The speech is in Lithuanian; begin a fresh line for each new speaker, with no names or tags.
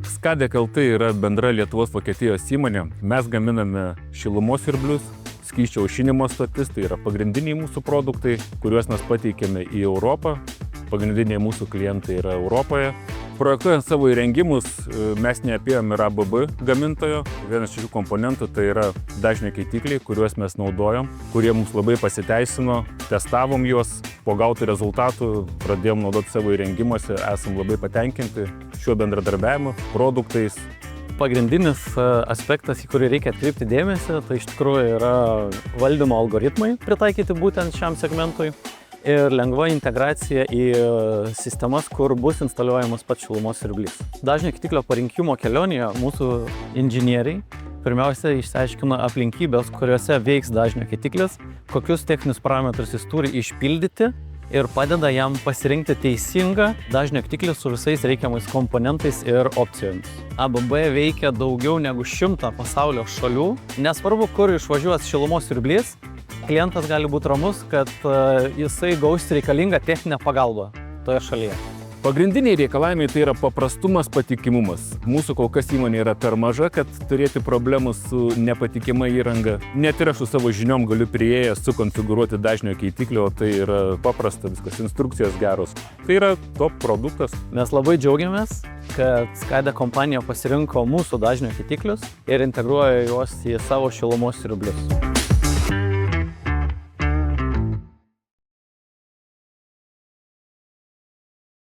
Skadek LT yra bendra Lietuvos-Vokietijos įmonė. Mes gaminame šilumos siurblius, skysčio aušinimo stotis, tai yra pagrindiniai mūsų produktai, kuriuos mes pateikėme į Europą. Pagrindiniai mūsų klientai yra Europoje. Projektuojant savo įrengimus, mes neapėjome ir ABB gamintojo. Vienas iš šių komponentų tai yra dažnio keitikliai, kuriuos mes naudojam, kurie mums labai pasiteisino, testavom juos, po gautų rezultatų pradėjom naudoti savo įrengimuose, esam labai patenkinti šiuo bendradarbiavimu, produktais.
Pagrindinis aspektas, į kurį reikia atkreipti dėmesį, tai iš tikrųjų yra valdymo algoritmai pritaikyti būtent šiam segmentui ir lengva integracija į sistemas, kur bus instaliuojamas pats šilumos siurblys. Dažnio keitiklio parinkimo kelionėje mūsų inžinieriai pirmiausia išsiaiškina aplinkybės, kuriuose veiks dažnio keitiklis, kokius techninius parametrus jis turi išpildyti ir padeda jam pasirinkti teisingą dažnio keitiklį su visais reikiamais komponentais ir opcijomis. ABB veikia daugiau negu 100 pasaulio šalių. Nesvarbu, kur išvažiuos šilumos siurblys, klientas gali būti ramus, kad jisai gaus reikalingą techninę pagalbą toje šalyje.
Pagrindiniai reikalavimai tai yra paprastumas, patikimumas. Mūsų kol kas įmonė yra per maža, kad turėti problemų su nepatikima įranga. Net ir aš su savo žiniom galiu priėjęs sukonfigūruoti dažnio keitiklio, tai yra paprasta, viskas, instrukcijos geros. Tai yra top produktas.
Mes labai džiaugiamės, kad Skadek kompanija pasirinko mūsų dažnio keitiklius ir integruoja juos į savo šilumos siurblius.